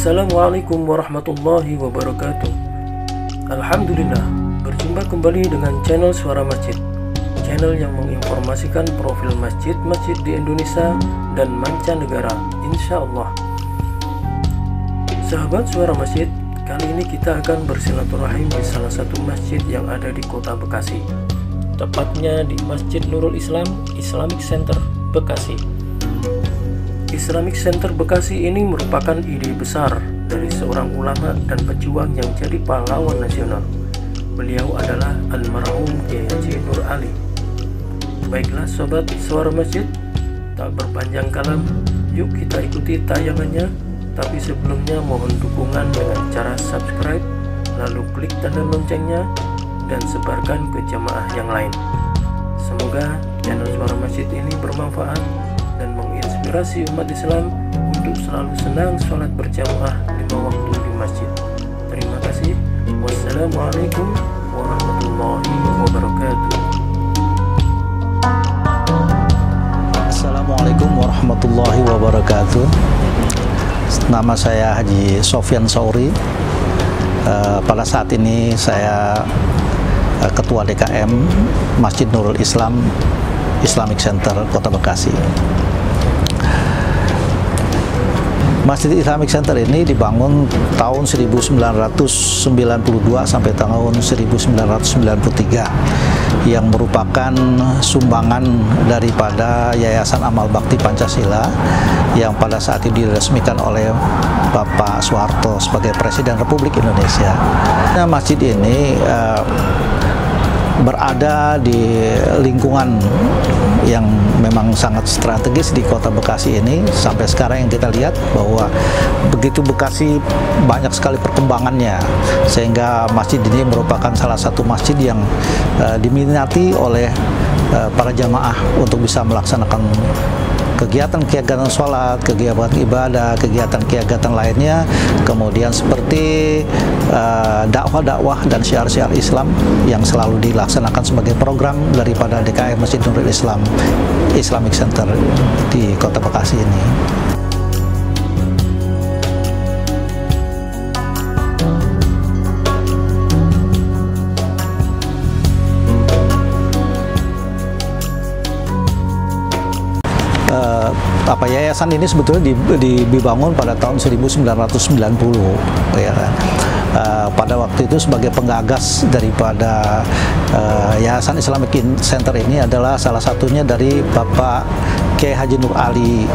Assalamualaikum warahmatullahi wabarakatuh. Alhamdulillah, berjumpa kembali dengan channel Suara Masjid, channel yang menginformasikan profil masjid-masjid di Indonesia dan mancanegara, insya Allah. Sahabat Suara Masjid, kali ini kita akan bersilaturahim di salah satu masjid yang ada di kota Bekasi, tepatnya di Masjid Nurul Islam Islamic Center Bekasi. Islamic Center Bekasi ini merupakan ide besar dari seorang ulama dan pejuang yang jadi pahlawan nasional. Beliau adalah almarhum Kiai Haji Nur Ali. Baiklah sobat Suara Masjid, tak berpanjang kalam, yuk kita ikuti tayangannya. Tapi sebelumnya mohon dukungan dengan cara subscribe, lalu klik tanda loncengnya, dan sebarkan ke jamaah yang lain. Semoga channel Suara Masjid ini bermanfaat dan menginspirasi umat Islam untuk selalu senang sholat berjamaah 5 waktu di masjid. Terima kasih. Wassalamualaikum warahmatullahi wabarakatuh. Assalamualaikum warahmatullahi wabarakatuh. Nama saya Haji Sofyan Sauri. Pada saat ini saya Ketua DKM Masjid Nurul Islam Islamic Center Kota Bekasi. Masjid Islamic Center ini dibangun tahun 1992 sampai tahun 1993 yang merupakan sumbangan daripada Yayasan Amal Bakti Pancasila yang pada saat itu diresmikan oleh Bapak Soeharto sebagai Presiden Republik Indonesia. Nah, masjid ini berada di lingkungan yang memang sangat strategis di kota Bekasi ini. Sampai sekarang yang kita lihat bahwa begitu Bekasi banyak sekali perkembangannya, sehingga masjid ini merupakan salah satu masjid yang diminati oleh para jamaah untuk bisa melaksanakan kegiatan-kegiatan sholat, kegiatan ibadah, kegiatan-kegiatan lainnya, kemudian seperti dakwah-dakwah dan syiar-syiar Islam yang selalu dilaksanakan sebagai program daripada DKM Masjid Nurul Islam Islamic Center di Kota Bekasi ini. Yayasan ini sebetulnya dibangun pada tahun 1990, ya kan. Pada waktu itu sebagai penggagas daripada Yayasan Islamic Center ini adalah salah satunya dari Bapak Kiai Haji Nur Ali,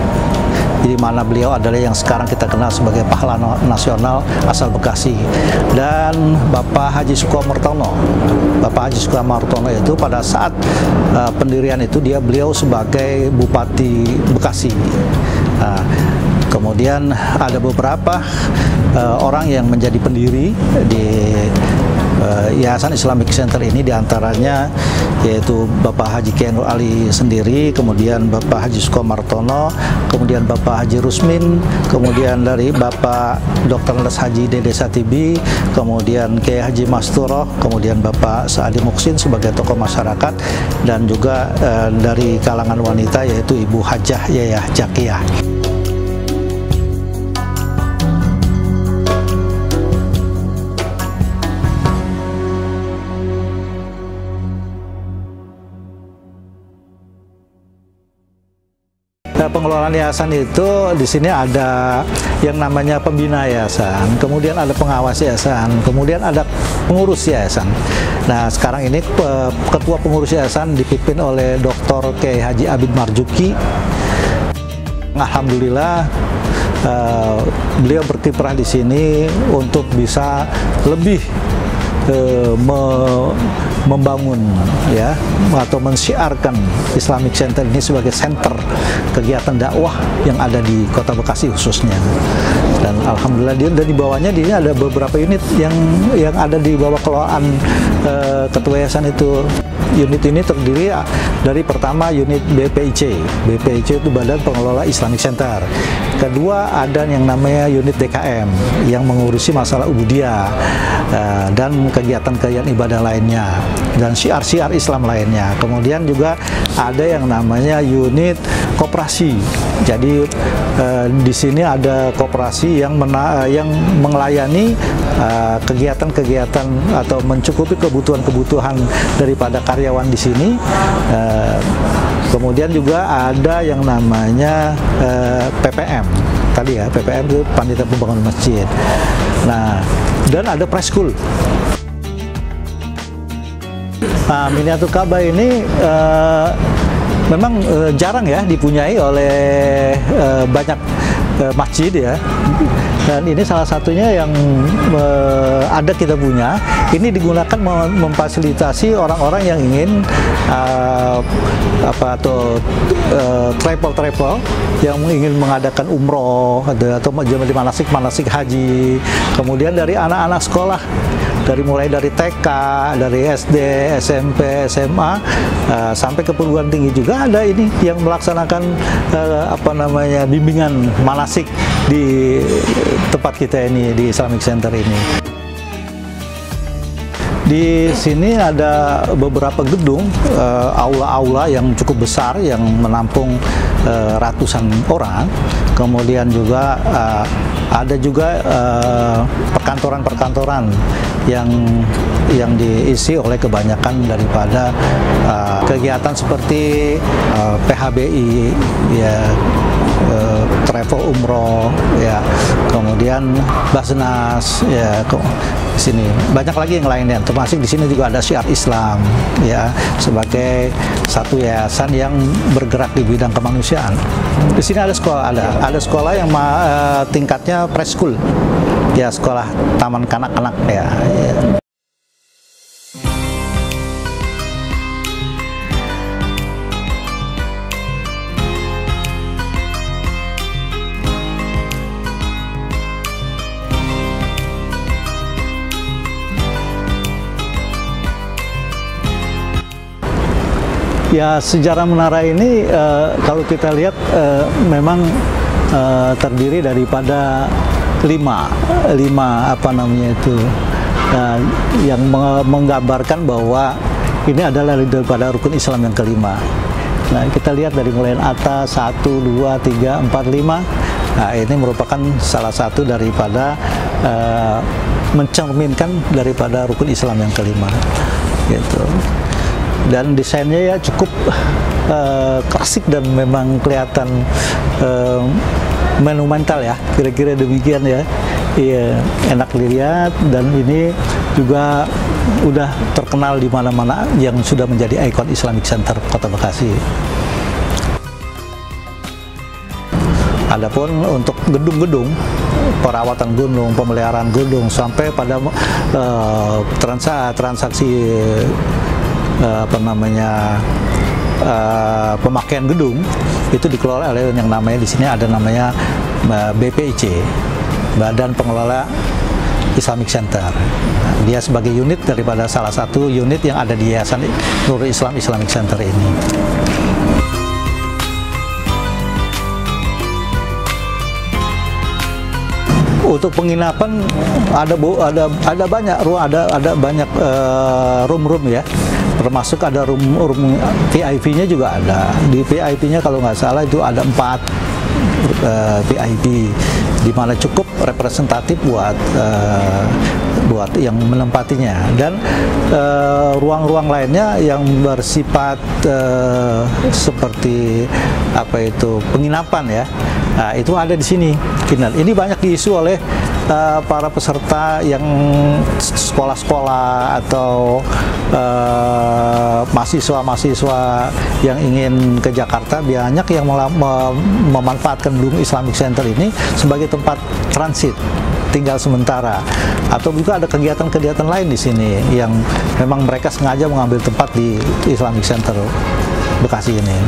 di mana beliau adalah yang sekarang kita kenal sebagai pahlawan nasional asal Bekasi, dan Bapak Haji Sukomartono. Bapak Haji Sukomartono itu pada saat pendirian itu beliau sebagai Bupati Bekasi. Kemudian ada beberapa orang yang menjadi pendiri di Yayasan Islamic Center ini, diantaranya yaitu Bapak Haji Kiai Nur Ali sendiri, kemudian Bapak Haji Sukomartono, kemudian Bapak Haji Rusmin, kemudian dari Bapak Dr. Andes Haji Dede Satibi, kemudian Kiai Haji Masturo, kemudian Bapak Saadi Muksin sebagai tokoh masyarakat, dan juga dari kalangan wanita yaitu Ibu Hajah Yayah Jakiyah. Pengelolaan yayasan itu di sini ada yang namanya pembina yayasan, kemudian ada pengawas yayasan, kemudian ada pengurus yayasan. Nah, sekarang ini ketua pengurus yayasan dipimpin oleh Dr. Kiai Haji Abid Marzuki. Alhamdulillah beliau berkiprah di sini untuk bisa lebih membangun ya atau mensyiarkan Islamic Center ini sebagai center kegiatan dakwah yang ada di Kota Bekasi khususnya. Dan alhamdulillah dan di bawahnya dia ada beberapa unit yang ada di bawah kelolaan ketua yayasan itu. Unit ini terdiri dari pertama unit BPIC. BPIC itu Badan Pengelola Islamic Center. Kedua, ada yang namanya unit DKM yang mengurusi masalah ubudiyah dan kegiatan-kegiatan ibadah lainnya dan syiar-syiar Islam lainnya. Kemudian juga ada yang namanya unit koperasi. Jadi di sini ada koperasi yang melayani kegiatan-kegiatan atau mencukupi kebutuhan-kebutuhan daripada karyawan di sini. Kemudian juga ada yang namanya PPM. Tadi ya, PPM itu Panitia Pembangunan Masjid. Nah, dan ada preskul. Nah, miniatur Ka'bah ini memang jarang ya dipunyai oleh banyak masjid ya, dan ini salah satunya yang ada kita punya. Ini digunakan memfasilitasi orang-orang yang ingin travel yang ingin mengadakan umroh atau manasik haji. Kemudian dari anak-anak sekolah, mulai dari TK, dari SD, SMP, SMA, sampai ke perguruan tinggi juga ada ini yang melaksanakan bimbingan manasik di tempat kita ini, di Islamic Center ini. Di sini ada beberapa gedung, aula-aula yang cukup besar yang menampung ratusan orang. Kemudian juga ada juga perkantoran-perkantoran yang diisi oleh kebanyakan daripada kegiatan seperti PHBI, ya, travel umroh, ya, kemudian Basnas, ya, di sini banyak lagi yang lainnya. Termasuk di sini juga ada Syiar Islam, ya, sebagai satu yayasan yang bergerak di bidang kemanusiaan. Di sini ada sekolah yang tingkatnya preschool, ya, sekolah taman kanak-kanak, ya. Ya, sejarah menara ini kalau kita lihat memang terdiri daripada lima yang menggambarkan bahwa ini adalah daripada rukun Islam yang kelima. Nah, kita lihat dari mulai atas 1, 2, 3, 4, 5. Nah, ini merupakan salah satu daripada mencerminkan daripada rukun Islam yang kelima, gitu. Dan desainnya ya cukup klasik dan memang kelihatan monumental ya, kira-kira demikian ya. Iya, enak dilihat, dan ini juga udah terkenal di mana-mana yang sudah menjadi ikon Islamic Center Kota Bekasi. Adapun untuk gedung-gedung, perawatan gedung, pemeliharaan gedung, sampai pada transaksi pemakaian gedung itu dikelola oleh yang namanya di sini ada namanya BPIC, Badan Pengelola Islamic Center. Dia sebagai unit daripada salah satu unit yang ada di Yayasan Nurul Islam Islamic Center ini. Untuk penginapan ada banyak room ya, termasuk ada room VIP-nya juga ada. Di VIP-nya kalau nggak salah itu ada 4 VIP, di mana cukup representatif buat yang menempatinya, dan ruang-ruang lainnya yang bersifat seperti penginapan ya. Nah, itu ada di sini. Ini banyak diisi oleh para peserta yang sekolah-sekolah atau mahasiswa-mahasiswa yang ingin ke Jakarta. Banyak yang memanfaatkan gedung Islamic Center ini sebagai tempat transit, tinggal sementara, atau juga ada kegiatan-kegiatan lain di sini yang memang mereka sengaja mengambil tempat di Islamic Center Bekasi ini.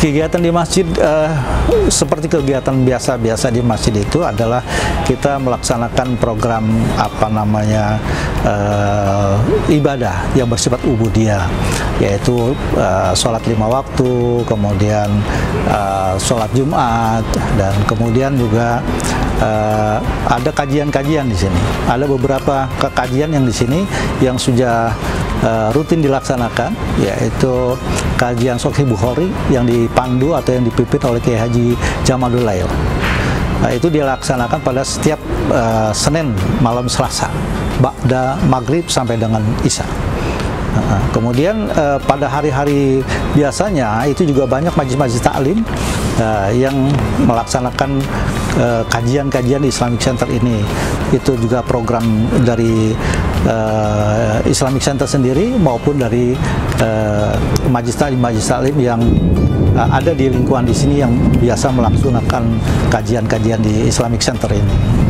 Kegiatan di masjid seperti kegiatan biasa-biasa di masjid itu adalah kita melaksanakan program ibadah yang bersifat ubudiyah, yaitu sholat 5 waktu, kemudian sholat Jumat, dan kemudian juga ada kajian-kajian di sini. Ada beberapa kajian yang di sini yang sudah rutin dilaksanakan, yaitu kajian Sahih Bukhari yang dipandu atau yang dipimpin oleh Kiai Haji Jamalul Lail. Itu dilaksanakan pada setiap Senin malam Selasa, ba'da maghrib sampai dengan Isya. Kemudian pada hari-hari biasanya itu juga banyak majelis-majelis taklim yang melaksanakan kajian-kajian di Islamic Center ini. Itu juga program dari Islamic Center sendiri maupun dari majelis taklim yang ada di lingkungan di sini yang biasa melaksanakan kajian-kajian di Islamic Center ini.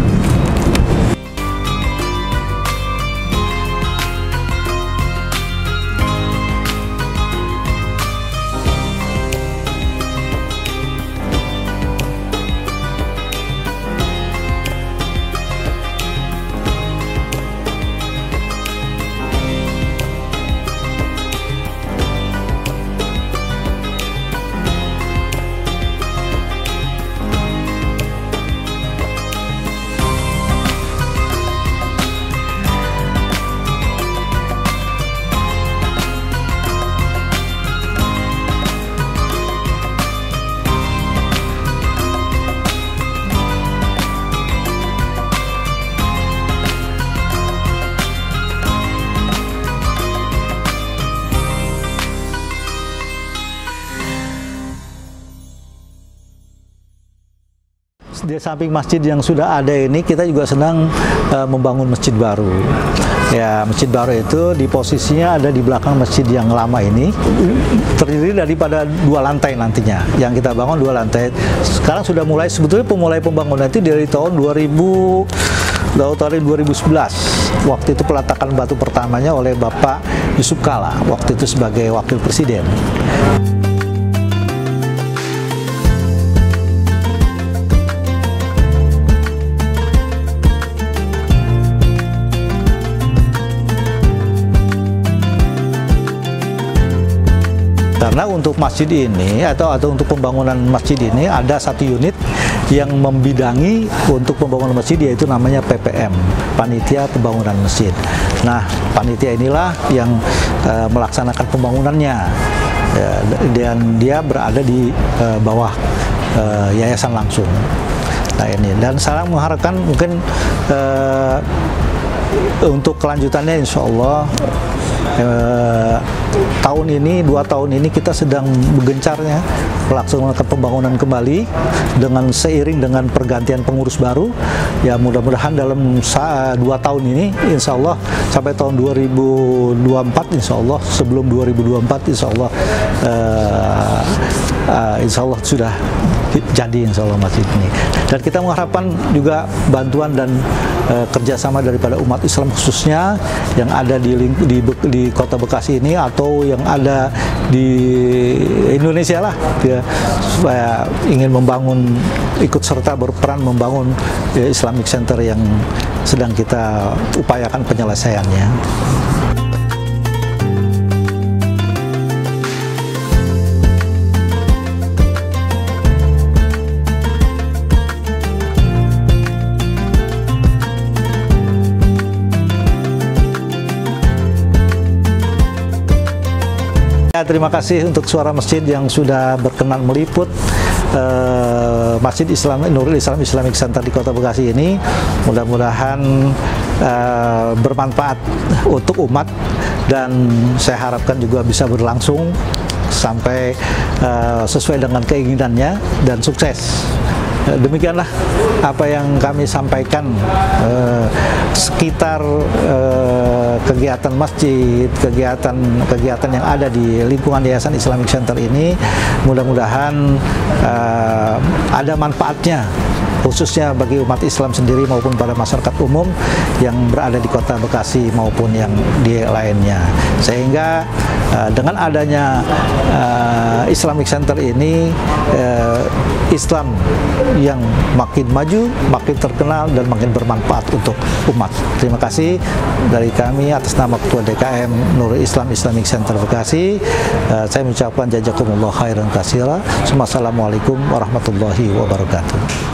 Di samping masjid yang sudah ada ini, kita juga sedang membangun masjid baru. Ya, masjid baru itu di posisinya ada di belakang masjid yang lama ini, terdiri daripada 2 lantai nantinya. Yang kita bangun 2 lantai. Sekarang sudah mulai, sebetulnya pemulai pembangunan itu dari tahun 2011. Waktu itu peletakan batu pertamanya oleh Bapak Yusuf Kala, waktu itu sebagai wakil presiden. Karena untuk masjid ini atau untuk pembangunan masjid ini ada 1 unit yang membidangi untuk pembangunan masjid, yaitu namanya PPM, Panitia Pembangunan Masjid. Nah, panitia inilah yang melaksanakan pembangunannya, dan dia berada di bawah yayasan langsung. Nah ini, dan saya mengharapkan mungkin untuk kelanjutannya insya Allah tahun ini, 2 tahun ini kita sedang gencarnya melaksanakan pembangunan kembali dengan seiring dengan pergantian pengurus baru. Ya mudah-mudahan dalam 2 tahun ini insya Allah sampai tahun 2024 insya Allah, sebelum 2024 insya Allah sudah jadi insya Allah masjid ini. Dan kita mengharapkan juga bantuan dan kerjasama daripada umat Islam khususnya yang ada di Kota Bekasi ini atau yang ada di Indonesia lah, ya, supaya ingin membangun, ikut serta berperan membangun Islamic Center yang sedang kita upayakan penyelesaiannya. Terima kasih untuk Suara Masjid yang sudah berkenan meliput Masjid Islam Nurul Islam Islamic Center di Kota Bekasi ini mudah-mudahan bermanfaat untuk umat, dan saya harapkan juga bisa berlangsung sampai sesuai dengan keinginannya dan sukses. Demikianlah apa yang kami sampaikan sekitar kegiatan masjid, kegiatan yang ada di lingkungan Yayasan Islamic Center ini. Mudah-mudahan ada manfaatnya, khususnya bagi umat Islam sendiri maupun pada masyarakat umum yang berada di Kota Bekasi maupun yang di lainnya. Sehingga dengan adanya Islamic Center ini, Islam yang makin maju, makin terkenal, dan makin bermanfaat untuk umat. Terima kasih dari kami atas nama Ketua DKM Nurul Islam Islamic Center Bekasi. Saya mengucapkan jazakumullah khairan katsira. Wassalamualaikum warahmatullahi wabarakatuh.